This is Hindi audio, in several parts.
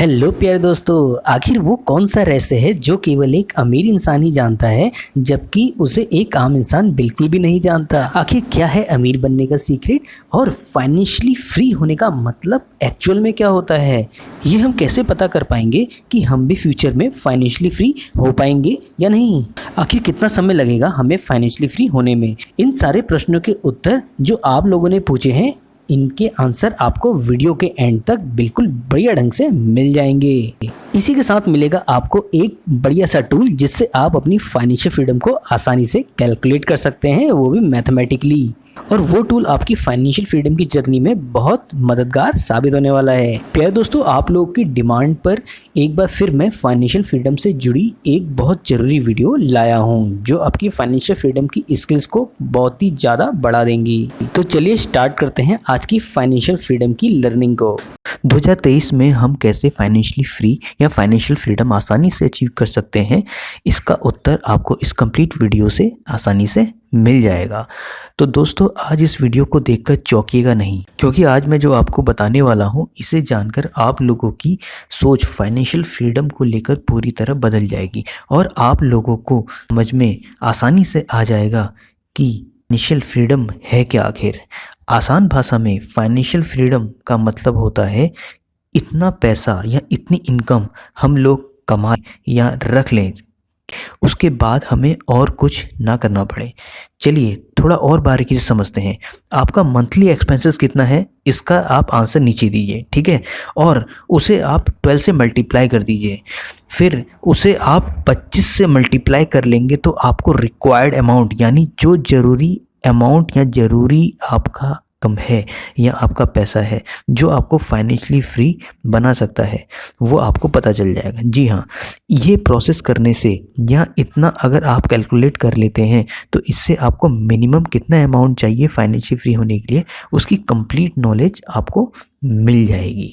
हेलो प्यारे दोस्तों, आखिर वो कौन सा रहस्य है जो केवल एक अमीर इंसान ही जानता है, जबकि उसे एक आम इंसान बिल्कुल भी नहीं जानता। आखिर क्या है अमीर बनने का सीक्रेट और फाइनेंशियली फ्री होने का मतलब एक्चुअल में क्या होता है? ये हम कैसे पता कर पाएंगे कि हम भी फ्यूचर में फाइनेंशियली फ्री हो पाएंगे या नहीं? आखिर कितना समय लगेगा हमें फाइनेंशियली फ्री होने में? इन सारे प्रश्नों के उत्तर जो आप लोगों ने पूछे हैं, इनके आंसर आपको वीडियो के एंड तक बिल्कुल बढ़िया ढंग से मिल जाएंगे। इसी के साथ मिलेगा आपको एक बढ़िया सा टूल जिससे आप अपनी फाइनेंशियल फ्रीडम को आसानी से कैलकुलेट कर सकते हैं, वो भी मैथमेटिकली। और वो टूल आपकी फाइनेंशियल फ्रीडम की जर्नी में बहुत मददगार साबित होने वाला है। प्यारे दोस्तों, आप लोगों की डिमांड पर एक बार फिर मैं फाइनेंशियल फ्रीडम से जुड़ी एक बहुत ज़रूरी वीडियो लाया हूँ जो आपकी फाइनेंशियल फ्रीडम की स्किल्स को बहुत ही ज़्यादा बढ़ा देंगी। तो चलिए स्टार्ट करते हैं आज की फाइनेंशियल फ्रीडम की लर्निंग को। 2023 में हम कैसे फाइनेंशियली फ्री या फाइनेंशियल फ्रीडम आसानी से अचीव कर सकते हैं, इसका उत्तर आपको इस कंप्लीट वीडियो से आसानी से मिल जाएगा। तो दोस्तों, आज इस वीडियो को देखकर चौंकिएगा नहीं, क्योंकि आज मैं जो आपको बताने वाला हूँ इसे जानकर आप लोगों की सोच फाइनेंशियल फ्रीडम को लेकर पूरी तरह बदल जाएगी और आप लोगों को समझ में आसानी से आ जाएगा कि फाइनेंशियल फ्रीडम है क्या आखिर। आसान भाषा में फाइनेंशियल फ्रीडम का मतलब होता है इतना पैसा या इतनी इनकम हम लोग कमाएं या रख लें, उसके बाद हमें और कुछ ना करना पड़े। चलिए थोड़ा और बारीकी से समझते हैं। आपका मंथली एक्सपेंसेस कितना है, इसका आप आंसर नीचे दीजिए, ठीक है, और उसे आप 12 से मल्टीप्लाई कर दीजिए। फिर उसे आप 25 से मल्टीप्लाई कर लेंगे तो आपको रिक्वायर्ड अमाउंट यानी जो ज़रूरी अमाउंट या ज़रूरी आपका कम है या आपका पैसा है जो आपको फाइनेंशियली फ्री बना सकता है, वो आपको पता चल जाएगा। जी हाँ, ये प्रोसेस करने से या इतना अगर आप कैलकुलेट कर लेते हैं तो इससे आपको मिनिमम कितना अमाउंट चाहिए फाइनेंशियली फ्री होने के लिए, उसकी कंप्लीट नॉलेज आपको मिल जाएगी।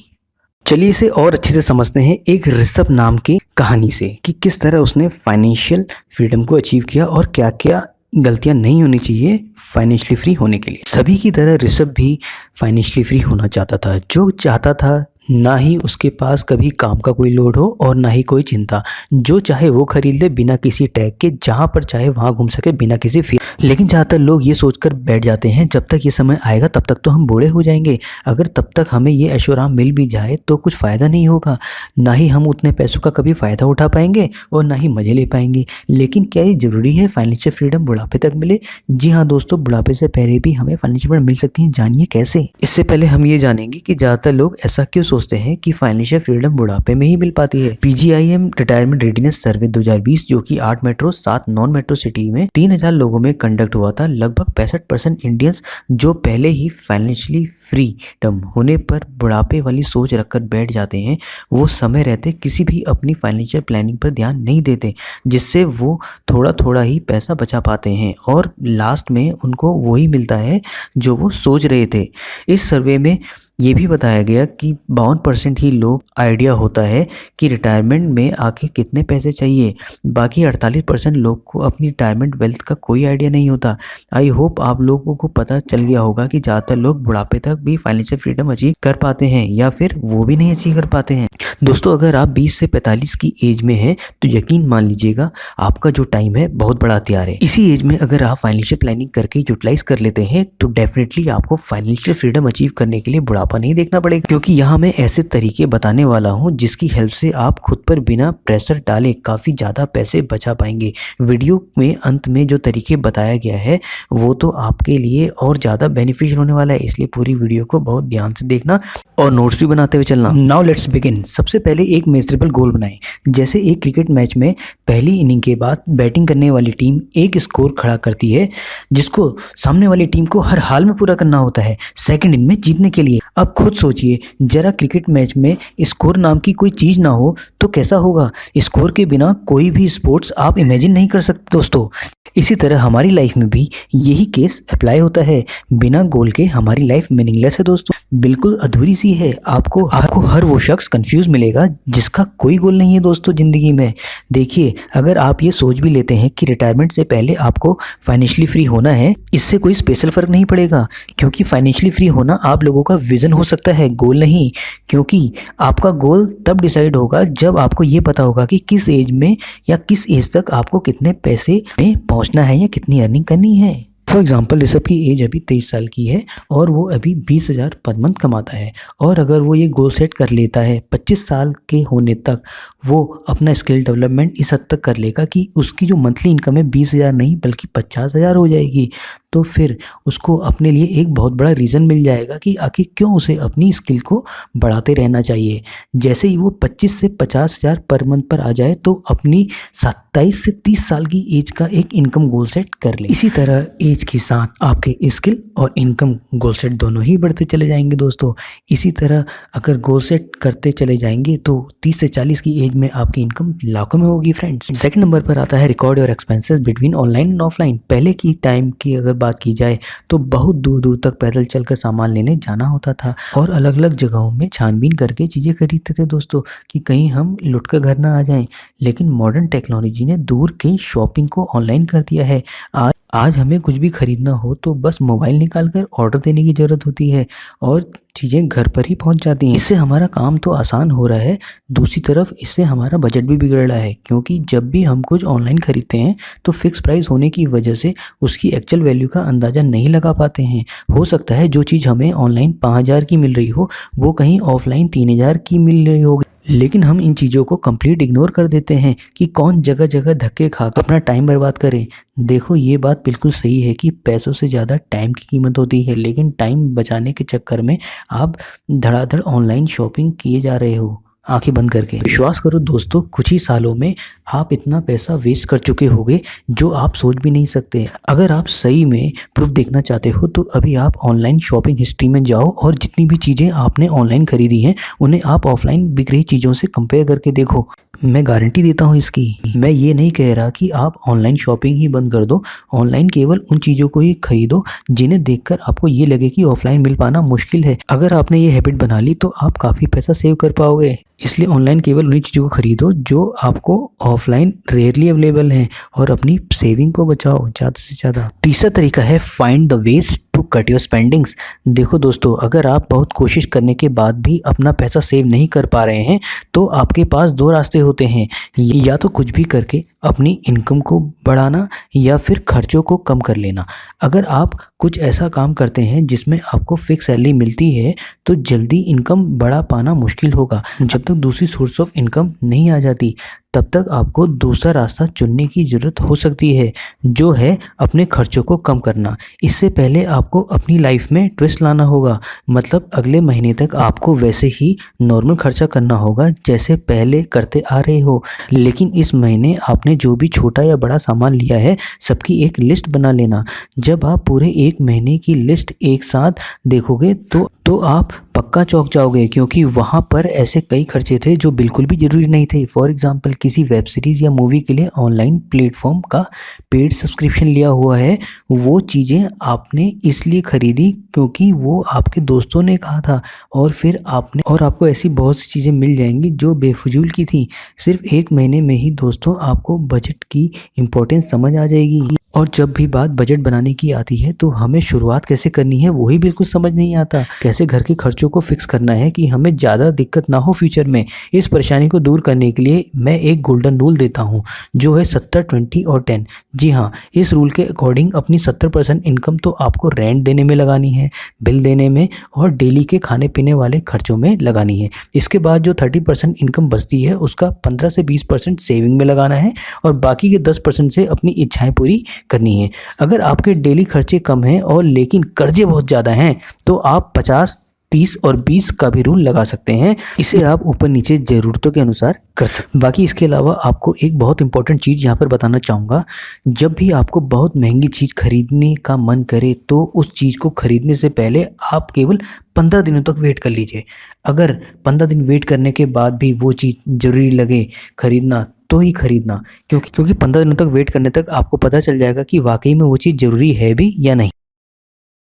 चलिए इसे और अच्छे से समझते हैं एक ऋषभ नाम की कहानी से कि किस तरह उसने फाइनेंशियल फ्रीडम को अचीव किया और क्या क्या गलतियां नहीं होनी चाहिए फाइनेंशियली फ्री होने के लिए। सभी की तरह ऋषभ भी फाइनेंशियली फ्री होना चाहता था। जो चाहता था ना ही उसके पास कभी काम का कोई लोड हो और ना ही कोई चिंता, जो चाहे वो खरीद ले बिना किसी टैग के, जहाँ पर चाहे वहाँ घूम सके बिना किसी फी। लेकिन ज़्यादातर लोग ये सोचकर बैठ जाते हैं जब तक ये समय आएगा तब तक तो हम बूढ़े हो जाएंगे, अगर तब तक हमें ये ऐशोआराम मिल भी जाए तो कुछ फ़ायदा नहीं होगा, ना ही हम उतने पैसों का कभी फ़ायदा उठा पाएंगे और ना ही मज़े ले पाएंगे। लेकिन क्या ये ज़रूरी है फाइनेंशियल फ्रीडम बुढ़ापे तक मिले? जी हाँ दोस्तों, बुढ़ापे से पहले भी हमें फाइनेंशियल फ्रीडम मिल सकती है। जानिए कैसे। इससे पहले हम ये जानेंगे कि ज़्यादातर लोग ऐसा क्यों सोचते हैं कि फाइनेंशियल फ्रीडम बुढ़ापे में ही मिल पाती है। PGIM रिटायरमेंट रेडीनेस सर्वे 2020 जो कि 8 मेट्रो 7 नॉन मेट्रो सिटी में 3000 लोगों में कंडक्ट हुआ था, लगभग 65% इंडियंस जो पहले ही फाइनेंशियली फ्रीडम होने पर बुढ़ापे वाली सोच रखकर बैठ जाते हैं, वो समय रहते किसी भी अपनी फाइनेंशियल प्लानिंग पर ध्यान नहीं देते, जिससे वो थोड़ा थोड़ा ही पैसा बचा पाते हैं और लास्ट में उनको वही मिलता है जो वो सोच रहे थे। इस सर्वे में ये भी बताया गया कि 52% ही लोग आइडिया होता है कि रिटायरमेंट में आखिर कितने पैसे चाहिए, बाकी 48% लोग को अपनी रिटायरमेंट वेल्थ का कोई आइडिया नहीं होता। आई होप आप लोगों को पता चल गया होगा कि ज़्यादातर लोग बुढ़ापे तक भी फाइनेंशियल फ्रीडम अचीव कर पाते हैं या फिर वो भी नहीं अचीव कर पाते हैं। दोस्तों, अगर आप 20 से 45 की एज में हैं तो यकीन मान लीजिएगा आपका जो टाइम है बहुत बड़ा हथियार है। इसी एज में अगर आप फाइनेंशियल प्लानिंग करके यूटिलाइज कर लेते हैं तो डेफिनेटली आपको फाइनेंशियल फ्रीडम अचीव करने के लिए बुढ़ापा नहीं देखना पड़ेगा, क्योंकि यहाँ मैं ऐसे तरीके बताने वाला हूँ जिसकी हेल्प से आप खुद पर बिना प्रेशर डाले काफ़ी ज़्यादा पैसे बचा पाएंगे। वीडियो में अंत में जो तरीके बताया गया है वो तो आपके लिए और ज़्यादा बेनिफिशियल होने वाला है, इसलिए पूरी वीडियो को बहुत ध्यान से देखना और नोट्स भी बनाते हुए चलना। Now let's begin. सबसे पहले एक मेजरेबल गोल बनाएं। जैसे एक क्रिकेट मैच में पहली इनिंग के बाद बैटिंग करने वाली टीम एक स्कोर खड़ा करती है जिसको सामने वाली टीम को हर हाल में पूरा करना होता है सेकंड इनिंग में जीतने के लिए। अब खुद सोचिए, जरा क्रिकेट मैच में स्कोर नाम की कोई चीज़ ना हो तो कैसा होगा? स्कोर के बिना कोई भी स्पोर्ट्स आप इमेजिन नहीं कर सकते दोस्तों। इसी तरह हमारी लाइफ में भी यही केस अप्लाई होता है। बिना गोल के हमारी लाइफ मीनिंगलेस है दोस्तों, बिल्कुल अधूरी सी है। आपको हर वो शख्स कंफ्यूज मिलेगा जिसका कोई गोल नहीं है दोस्तों ज़िंदगी में। देखिए, अगर आप ये सोच भी लेते हैं कि रिटायरमेंट से पहले आपको फाइनेंशियली फ्री होना है, इससे कोई स्पेशल फ़र्क नहीं पड़ेगा, क्योंकि फाइनेंशियली फ्री होना आप लोगों का विज़न हो सकता है, गोल नहीं। क्योंकि आपका गोल तब डिसाइड होगा जब आपको ये पता होगा कि किस एज में या किस एज तक आपको कितने पैसे में पहुंचना है या कितनी अर्निंग करनी है। फॉर एग्जाम्पल, ऋषभ की एज अभी 23 साल की है और वो अभी 20,000 पर मंथ कमाता है। और अगर वो ये गोल सेट कर लेता है 25 साल के होने तक, वो अपना स्किल डेवलपमेंट इस हद तक कर लेगा कि उसकी जो मंथली इनकम है 20,000 नहीं बल्कि 50,000 हो जाएगी। तो फिर उसको अपने लिए एक बहुत बड़ा रीज़न मिल जाएगा कि आखिर क्यों उसे अपनी स्किल को बढ़ाते रहना चाहिए। जैसे ही वो 25 से 50,000 पर मंथ पर आ जाए तो अपनी 27 से 30 साल की एज का एक इनकम गोल सेट कर ले। इसी तरह एज के साथ आपके स्किल और इनकम गोल सेट दोनों ही बढ़ते चले जाएंगे दोस्तों। इसी तरह अगर गोल सेट करते चले जाएंगे तो 30 से 40 की एज में आपकी इनकम लाखों में होगी फ्रेंड्स। सेकंड नंबर पर आता है record your expenses between online and offline. पहले की टाइम की अगर बात की जाए तो बहुत दूर दूर तक पैदल चलकर सामान लेने जाना होता था और अलग अलग जगहों में छानबीन करके चीज़ें खरीदते थे दोस्तों, कि कहीं हम लुट कर घर ना आ जाएं। लेकिन मॉडर्न टेक्नोलॉजी ने दूर के शॉपिंग को ऑनलाइन कर दिया है। आज हमें कुछ भी खरीदना हो तो बस मोबाइल निकाल कर ऑर्डर देने की ज़रूरत होती है और चीज़ें घर पर ही पहुंच जाती हैं। इससे हमारा काम तो आसान हो रहा है, दूसरी तरफ इससे हमारा बजट भी बिगड़ रहा है, क्योंकि जब भी हम कुछ ऑनलाइन खरीदते हैं तो फिक्स प्राइस होने की वजह से उसकी एक्चुअल वैल्यू का अंदाज़ा नहीं लगा पाते हैं। हो सकता है जो चीज़ हमें ऑनलाइन 5,000 की मिल रही हो वो कहीं ऑफलाइन 3,000 की मिल रही होगी, लेकिन हम इन चीज़ों को कंप्लीट इग्नोर कर देते हैं कि कौन जगह जगह धक्के खाकर अपना टाइम बर्बाद करे। देखो, ये बात बिल्कुल सही है कि पैसों से ज़्यादा टाइम की कीमत होती है, लेकिन टाइम बचाने के चक्कर में आप धड़ाधड़ ऑनलाइन शॉपिंग किए जा रहे हो आंखें बंद करके। विश्वास करो दोस्तों, कुछ ही सालों में आप इतना पैसा वेस्ट कर चुके होगे जो आप सोच भी नहीं सकते। अगर आप सही में प्रूफ देखना चाहते हो तो अभी आप ऑनलाइन शॉपिंग हिस्ट्री में जाओ और जितनी भी चीज़ें आपने ऑनलाइन खरीदी हैं उन्हें आप ऑफलाइन बिक रही चीज़ों से कंपेयर करके देखो। मैं गारंटी देता हूँ इसकी। मैं ये नहीं कह रहा कि आप ऑनलाइन शॉपिंग ही बंद कर दो। ऑनलाइन केवल उन चीज़ों को ही खरीदो जिन्हें देखकर आपको ये लगे कि ऑफलाइन मिल पाना मुश्किल है। अगर आपने ये हैबिट बना ली तो आप काफ़ी पैसा सेव कर पाओगे। इसलिए ऑनलाइन केवल उन्हीं चीज़ों को खरीदो जो आपको ऑफलाइन रेयरली अवेलेबल हैं और अपनी सेविंग को बचाओ ज़्यादा से ज़्यादा। तीसरा तरीका है find the ways to cut your spendings. देखो दोस्तों, अगर आप बहुत कोशिश करने के बाद भी अपना पैसा सेव नहीं कर पा रहे हैं तो आपके पास दो रास्ते होते हैं, या तो कुछ भी करके अपनी इनकम को बढ़ाना या फिर खर्चों को कम कर लेना। अगर आप कुछ ऐसा काम करते हैं जिसमें आपको फिक्स सैलरी मिलती है तो जल्दी इनकम बढ़ा पाना मुश्किल होगा। जब तक दूसरी सोर्स ऑफ इनकम नहीं आ जाती तब तक आपको दूसरा रास्ता चुनने की ज़रूरत हो सकती है, जो है अपने खर्चों को कम करना। इससे पहले आपको अपनी लाइफ में ट्विस्ट लाना होगा, मतलब अगले महीने तक आपको वैसे ही नॉर्मल खर्चा करना होगा जैसे पहले करते आ रहे हो, लेकिन इस महीने आपने जो भी छोटा या बड़ा सामान लिया है सबकी एक लिस्ट बना लेना। जब आप पूरे एक महीने की लिस्ट एक साथ देखोगे तो आप पक्का चौंक जाओगे, क्योंकि वहाँ पर ऐसे कई खर्चे थे जो बिल्कुल भी ज़रूरी नहीं थे। फॉर एग्जांपल, किसी वेब सीरीज़ या मूवी के लिए ऑनलाइन प्लेटफॉर्म का पेड सब्सक्रिप्शन लिया हुआ है। वो चीज़ें आपने इसलिए खरीदी क्योंकि वो आपके दोस्तों ने कहा था, और आपको ऐसी बहुत सी चीज़ें मिल जाएंगी जो बेफजूल की थी। सिर्फ एक महीने में ही दोस्तों आपको बजट की इम्पोर्टेंस समझ आ जाएगी। और जब भी बात बजट बनाने की आती है तो हमें शुरुआत कैसे करनी है वही बिल्कुल समझ नहीं आता। कैसे घर के खर्चों को फिक्स करना है कि हमें ज़्यादा दिक्कत ना हो फ्यूचर में। इस परेशानी को दूर करने के लिए मैं एक गोल्डन रूल देता हूँ, जो है 70, 20 और 10। जी हाँ, इस रूल के अकॉर्डिंग अपनी 70% इनकम तो आपको रेंट देने में लगानी है, बिल देने में और डेली के खाने पीने वाले खर्चों में लगानी है। इसके बाद जो 30% इनकम बचती है उसका 15 से 20% सेविंग में लगाना है और बाकी के 10% से अपनी इच्छाएं पूरी करनी है। अगर आपके डेली खर्चे कम हैं और लेकिन कर्जे बहुत ज़्यादा हैं तो आप 50, 30 और 20 का भी रूल लगा सकते हैं। इसे आप ऊपर नीचे ज़रूरतों के अनुसार कर सकते। बाकी इसके अलावा आपको एक बहुत इंपॉर्टेंट चीज़ यहाँ पर बताना चाहूँगा। जब भी आपको बहुत महंगी चीज़ खरीदने का मन करे तो उस चीज़ को खरीदने से पहले आप केवल 15 दिनों तक वेट कर लीजिए। अगर 15 दिन वेट करने के बाद भी वो चीज़ ज़रूरी लगे खरीदना तो ही खरीदना, क्योंकि 15 दिनों तक वेट करने तक आपको पता चल जाएगा कि वाकई में वो चीज़ ज़रूरी है भी या नहीं।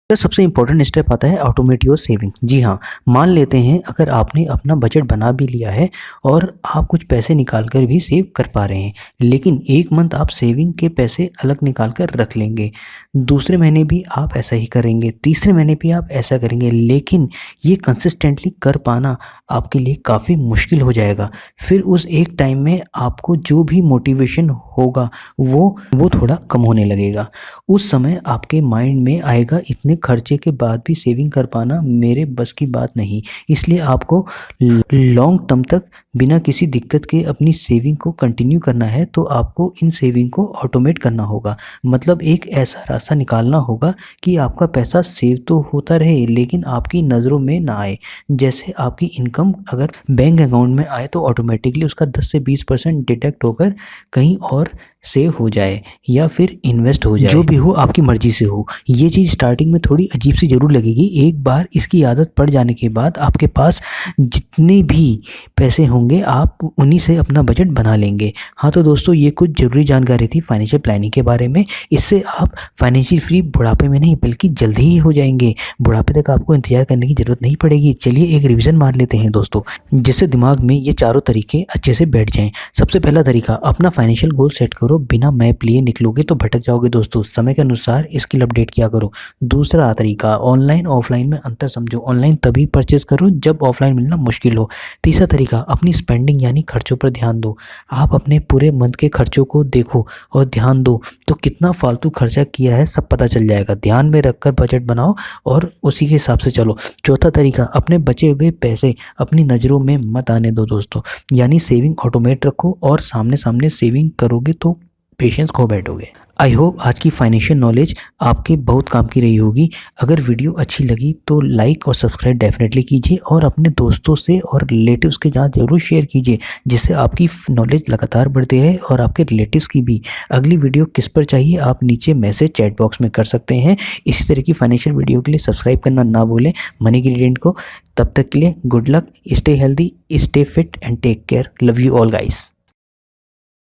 तो सबसे इम्पोर्टेंट स्टेप आता है ऑटोमेट योर सेविंग। जी हाँ, मान लेते हैं अगर आपने अपना बजट बना भी लिया है और आप कुछ पैसे निकाल कर भी सेव कर पा रहे हैं, लेकिन एक मंथ आप सेविंग के पैसे अलग निकाल कर रख लेंगे, दूसरे महीने भी आप ऐसा ही करेंगे, तीसरे महीने भी आप ऐसा करेंगे, लेकिन ये कंसिस्टेंटली कर पाना आपके लिए काफ़ी मुश्किल हो जाएगा। फिर उस एक टाइम में आपको जो भी मोटिवेशन होगा वो थोड़ा कम होने लगेगा। उस समय आपके माइंड में आएगा इतने खर्चे के बाद भी सेविंग कर पाना मेरे बस की बात नहीं। इसलिए आपको लॉन्ग टर्म तक बिना किसी दिक्कत के अपनी सेविंग को कंटिन्यू करना है, तो आपको इन सेविंग को ऑटोमेट करना होगा। मतलब एक ऐसा रास्ता निकालना होगा कि आपका पैसा सेव तो होता रहे लेकिन आपकी नज़रों में ना आए। जैसे आपकी इनकम अगर बैंक अकाउंट में आए तो ऑटोमेटिकली उसका 10 से 20% डिडक्ट होकर कहीं और सेव हो जाए या फिर इन्वेस्ट हो जाए, जो भी हो आपकी मर्जी से हो। ये चीज़ स्टार्टिंग में थोड़ी अजीब सी जरूर लगेगी, एक बार इसकी आदत पड़ जाने के बाद आपके पास जितने भी पैसे होंगे आप उन्हीं से अपना बजट बना लेंगे। हाँ तो दोस्तों, ये कुछ ज़रूरी जानकारी थी फाइनेंशियल प्लानिंग के बारे में। इससे आप फाइनेंशियल फ्री बुढ़ापे में नहीं बल्कि जल्दी ही हो जाएंगे। बुढ़ापे तक आपको इंतजार करने की ज़रूरत नहीं पड़ेगी। चलिए एक रिवीजन मार लेते हैं दोस्तों, जिससे दिमाग में ये चारों तरीके अच्छे से बैठ जाएं। सबसे पहला तरीका, अपना फाइनेंशियल गोल सेट करो। बिना मैप लिए निकलोगे तो भटक जाओगे दोस्तों। समय के अनुसार स्किल अपडेट किया करो। दूसरा तरीका, ऑनलाइन ऑफलाइन में अंतर समझो। ऑनलाइन तभी परचेस करो जब ऑफलाइन मिलना मुश्किल हो। तीसरा तरीका, अपनी स्पेंडिंग यानी खर्चों पर ध्यान दो। आप अपने पूरे मंथ के खर्चों को देखो और ध्यान दो तो कितना फालतू खर्चा किया है सब पता चल जाएगा। ध्यान में रखकर बजट बनाओ और उसी के हिसाब से चलो। चौथा तरीका, अपने बचे हुए पैसे अपनी नज़रों में मत आने दो दोस्तों, यानी सेविंग ऑटोमेट रखो और सामने सामने सेविंग करोगे तो पेशेंस खो बैठोगे। आई होप आज की फाइनेंशियल नॉलेज आपके बहुत काम की रही होगी। अगर वीडियो अच्छी लगी तो लाइक और सब्सक्राइब डेफिनेटली कीजिए और अपने दोस्तों से और रिलेटिव्स के साथ ज़रूर शेयर कीजिए, जिससे आपकी नॉलेज लगातार बढ़ती है और आपके रिलेटिव्स की भी। अगली वीडियो किस पर चाहिए आप नीचे मैसेज चैट बॉक्स में कर सकते हैं। इसी तरह की फाइनेंशियल वीडियो के लिए सब्सक्राइब करना ना भूलें मनी ग्रेडिएंट को। तब तक के लिए good luck, stay healthy, stay fit and take care. Love you all guys.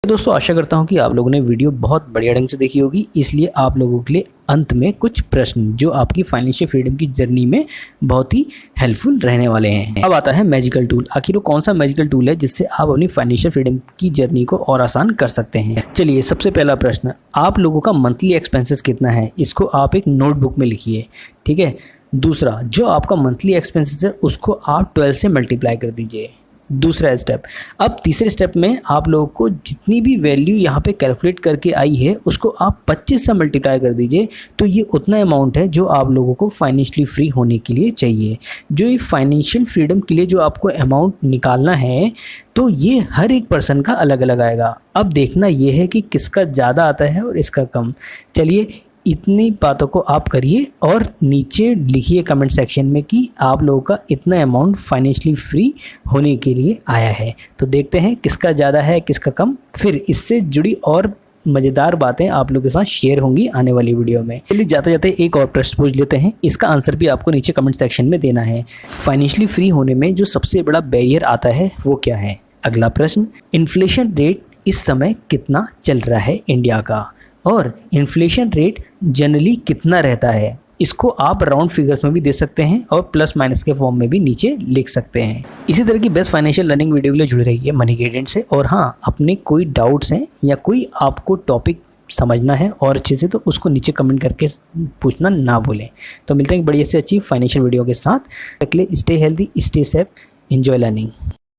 दोस्तों, आशा करता हूं कि आप लोगों ने वीडियो बहुत बढ़िया ढंग से देखी होगी, इसलिए आप लोगों के लिए अंत में कुछ प्रश्न जो आपकी फाइनेंशियल फ्रीडम की जर्नी में बहुत ही हेल्पफुल रहने वाले हैं। अब आता है मैजिकल टूल। आखिर वो कौन सा मैजिकल टूल है जिससे आप अपनी फाइनेंशियल फ्रीडम की जर्नी को और आसान कर सकते हैं। चलिए, सबसे पहला प्रश्न, आप लोगों का मंथली एक्सपेंसेस कितना है, इसको आप एक नोटबुक में लिखिए, ठीक है। दूसरा, जो आपका मंथली एक्सपेंसेस है उसको आप 12 से मल्टीप्लाई कर दीजिए। दूसरा स्टेप। अब तीसरे स्टेप में आप लोगों को जितनी भी वैल्यू यहाँ पे कैलकुलेट करके आई है उसको आप 25 से मल्टीप्लाई कर दीजिए, तो ये उतना अमाउंट है जो आप लोगों को फाइनेंशियली फ्री होने के लिए चाहिए। जो ये फाइनेंशियल फ्रीडम के लिए जो आपको अमाउंट निकालना है तो ये हर एक पर्सन का अलग अलग आएगा। अब देखना ये है कि किसका ज़्यादा आता है और इसका कम। चलिए, इतनी बातों को आप करिए और नीचे लिखिए कमेंट सेक्शन में कि आप लोगों का इतना अमाउंट फाइनेंशियली फ्री होने के लिए आया है। तो देखते हैं किसका ज़्यादा है किसका कम। फिर इससे जुड़ी और मज़ेदार बातें आप लोगों के साथ शेयर होंगी आने वाली वीडियो में। चलिए, जाते जाते एक और प्रश्न पूछ लेते हैं, इसका आंसर भी आपको नीचे कमेंट सेक्शन में देना है। फाइनेंशियली फ्री होने में जो सबसे बड़ा बैरियर आता है वो क्या है। अगला प्रश्न, इन्फ्लेशन रेट इस समय कितना चल रहा है इंडिया का, और इन्फ्लेशन रेट जनरली कितना रहता है। इसको आप राउंड फिगर्स में भी दे सकते हैं और प्लस माइनस के फॉर्म में भी नीचे लिख सकते हैं। इसी तरह की बेस्ट फाइनेंशियल लर्निंग वीडियो के लिए जुड़े रहिए मनी ग्रेडिएंट से। और हाँ, अपने कोई डाउट्स हैं या कोई आपको टॉपिक समझना है और अच्छे से, तो उसको नीचे कमेंट करके पूछना ना भूलें। तो मिलते हैं एक बढ़िया से अच्छी फाइनेंशियल वीडियो के साथ। तक के लिए stay healthy, stay safe, enjoy learning.